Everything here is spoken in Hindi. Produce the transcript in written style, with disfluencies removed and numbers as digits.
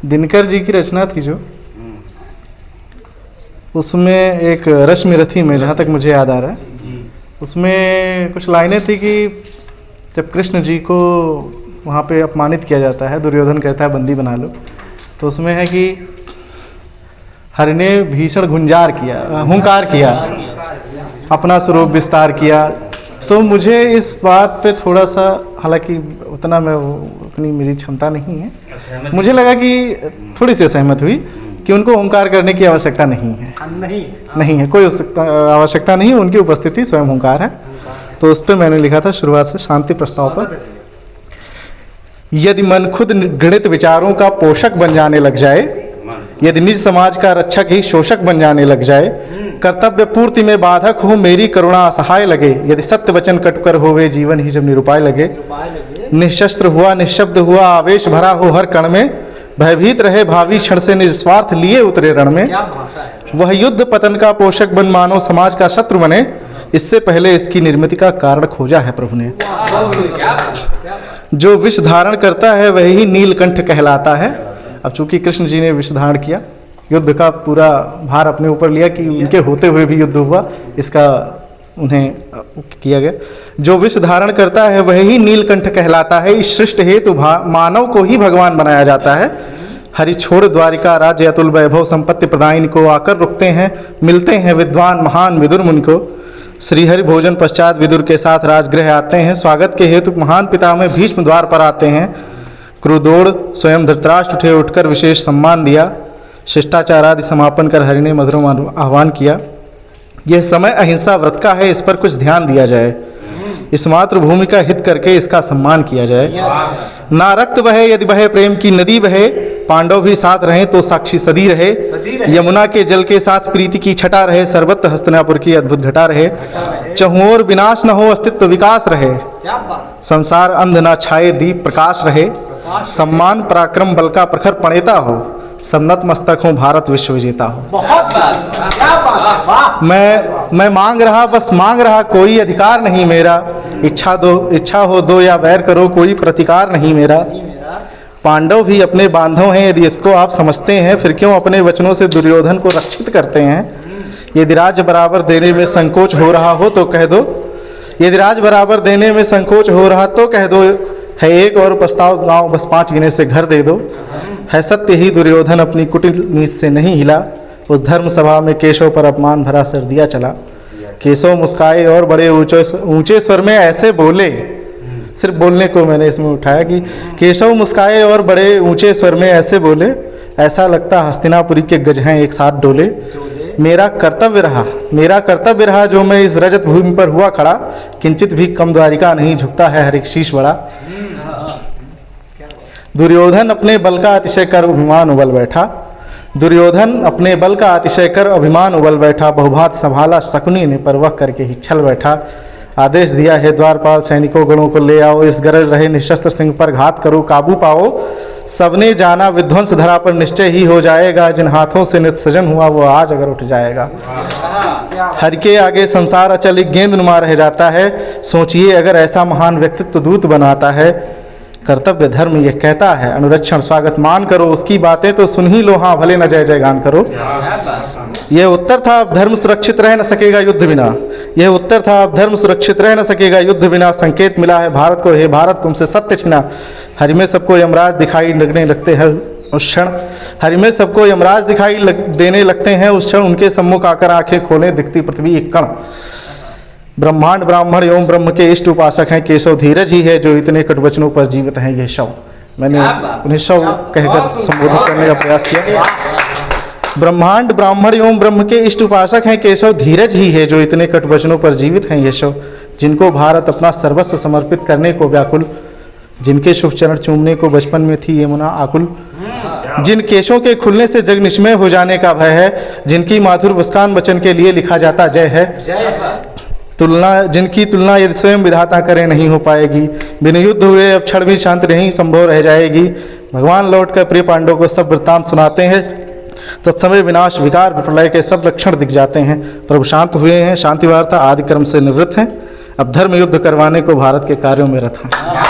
दिनकर जी की रचना थी जो, उसमें एक रश्मि रथी में, जहाँ तक मुझे याद आ रहा है, उसमें कुछ लाइनें थी कि जब कृष्ण जी को वहाँ पे अपमानित किया जाता है, दुर्योधन कहता है बंदी बना लो, तो उसमें है कि हरि ने भीषण गुंजार किया, हुंकार किया, अपना स्वरूप विस्तार किया। तो मुझे इस बात पे थोड़ा सा, हालांकि उतना उतनी मेरी क्षमता नहीं है, मुझे लगा कि थोड़ी सी सहमत हुई कि उनको ओंकार करने की आवश्यकता नहीं है, नहीं है, कोई आवश्यकता नहीं है, उनकी उपस्थिति स्वयं ओंकार है। तो उस पर मैंने लिखा था शुरुआत से शांति प्रस्ताव पर, यदि मन खुद गणित विचारों का पोषक बन जाने लग जाए, यदि निज समाज का रक्षक ही शोषक बन जाने लग जाए, कर्तव्य पूर्ति में बाधक हो मेरी करुणा असहाय लगे, यदि सत्य वचन कटकर होवे जीवन ही जब निरुपाय लगे, निशस्त्र हुआ निशब्द हुआ आवेश भरा हो हर कण में, भयभीत रहे भावी क्षण से निस्वार्थ लिए उतरे रण में, वह युद्ध पतन का पोषक बन मानव समाज का शत्रु बने, इससे पहले इसकी निर्मिति का कारण खोजा है प्रभु ने। जो विष धारण करता है वही नीलकंठ कहलाता है। अब चूंकि कृष्ण जी ने विष धारण किया, युद्ध का पूरा भार अपने ऊपर लिया कि उनके होते हुए भी युद्ध हुआ, इसका उन्हें किया गया। जो विष धारण करता है वही नीलकंठ कहलाता है, इस सृष्ट हेतु मानव को ही भगवान बनाया जाता है। हरि छोड़ द्वारिका राज्य अतुल वैभव संपत्ति प्रदायिनी को आकर रुकते हैं, मिलते हैं विद्वान महान विदुर मुनि को। श्रीहरि भोजन पश्चात विदुर के साथ राजगृह आते हैं, स्वागत के हेतु महान पिता में भीष्म द्वार पर आते हैं। क्रुदोड़ स्वयं धृतराष्ट्र उठे, उठकर विशेष सम्मान दिया, शिष्टाचार आदि समापन कर हरि ने मधुरम आह्वान किया। यह समय अहिंसा व्रत का है, इस पर कुछ ध्यान दिया जाए, इस मातृभूमि का हित करके इसका सम्मान किया जाए। ना रक्त बहे यदि बहे प्रेम की नदी बहे, पांडव भी साथ रहें तो साक्षी सदी रहे, यमुना के जल के साथ प्रीति की छटा रहे, सर्वत्र हस्तिनापुर की अद्भुत घटा रहे, चहुओर विनाश न हो अस्तित्व विकास रहे, संसार अंध न छाए दीप प्रकाश रहे, सम्मान पराक्रम बल का प्रखर पणेता हो, सन्नत मस्तक हो भारत विश्व विजेता हो। बहुत क्या बात है, मैं मांग रहा, बस मांग रहा, कोई अधिकार नहीं मेरा, इच्छा हो दो या बैर करो, कोई प्रतिकार नहीं मेरा। पांडव भी अपने बांधव हैं, यदि इसको आप समझते हैं, फिर क्यों अपने वचनों से दुर्योधन को रक्षित करते हैं। यदि राज्य बराबर देने में संकोच हो रहा हो तो कह दो, यदि राज्य बराबर देने में संकोच हो रहा तो कह दो, है एक और प्रस्ताव गाँव, बस 5 गिने से घर दे दो। है सत्य ही दुर्योधन अपनी कुटिल नीति से नहीं हिला, उस धर्म सभा में केशव पर अपमान भरा सर दिया चला। केशव मुस्काए और बड़े ऊंचे स्वर में ऐसे बोले, सिर्फ बोलने को मैंने इसमें उठाया कि केशव मुस्काए और बड़े ऊंचे स्वर में ऐसे बोले, ऐसा लगता हस्तिनापुरी के गज हैं एक साथ डोले। मेरा कर्तव्य रहा जो मैं इस रजत भूमि पर हुआ खड़ा, किंचित भी कम द्वारिका नहीं झुकता है हर एक शीश बड़ा। दुर्योधन अपने बल का अतिशय कर अभिमान उबल बैठा, दुर्योधन अपने बल का अतिशय कर अभिमान उबल बैठा, बहुभात संभाला शकुनी ने पर वह करके ही छल बैठा। आदेश दिया है द्वारपाल सैनिकों गणों को ले आओ, इस गरज रहे निशस्त्र सिंह पर घात करो काबू पाओ। सबने जाना विध्वंस धरा पर निश्चय ही हो जाएगा, जिन हाथों से नित सजन हुआ वो आज अगर उठ जाएगा। हर के आगे संसार अचल एक गेंद नुमा रह जाता है, सोचिए अगर ऐसा महान व्यक्तित्व दूत बनाता है। कर्तव्य धर्म यह कहता है अनुरक्षण स्वागत मान करो, उसकी बातें तो सुन ही लो, हाँ भले न जय जय गान करो। यह उत्तर था अब धर्म सुरक्षित रह न सकेगा युद्ध बिना, यह उत्तर था अब धर्म सुरक्षित रह न सकेगा युद्ध बिना। संकेत मिला है भारत को, हे भारत तुमसे सत्य छिना। हरि में सबको यमराज दिखाई लगने लगते हैं उस क्षण, हरि में सबको यमराज दिखाई देने लगते हैं उस क्षण, उनके सम्मुख आकर आंखें खोलें दिखती पृथ्वी एक कण। ब्रह्मांड ब्राह्मण एवं ब्रह्म के इष्ट उपासक हैं, केशव धीरज ही है जो इतने कटु वचनों पर जीवित हैं ये शव। मैंने उन्हें शव कहकर संबोधित करने का प्रयास किया। ब्रह्मांड ब्राह्मण एवं ब्रह्म के इष्ट उपासक हैं, केशव धीरज ही है जो इतने कटु वचनों पर जीवित हैं ये शव। जिनको भारत अपना सर्वस्व समर्पित करने को व्याकुल, जिनके शुभ चरण चूमने को बचपन में थी यमुना आकुल, जिन केशों के खुलने से जग निश्मय हो जाने का भय है, जिनकी माधुर मुस्कान वचन के लिए लिखा जाता जय है। जिनकी तुलना यदि स्वयं विधाता करे नहीं हो पाएगी, बिन युद्ध हुए अब क्षण भी शांति नहीं संभव रह जाएगी। भगवान लौटकर प्रिय पांडवों को सब वृत्तांत सुनाते हैं, तत्समय विनाश विकार प्रलय के सब लक्षण दिख जाते हैं। प्रभु शांत हुए हैं, शांति वार्ता आदि क्रम से निवृत्त हैं, अब धर्म युद्ध करवाने को भारत के कार्यों में रत हैं।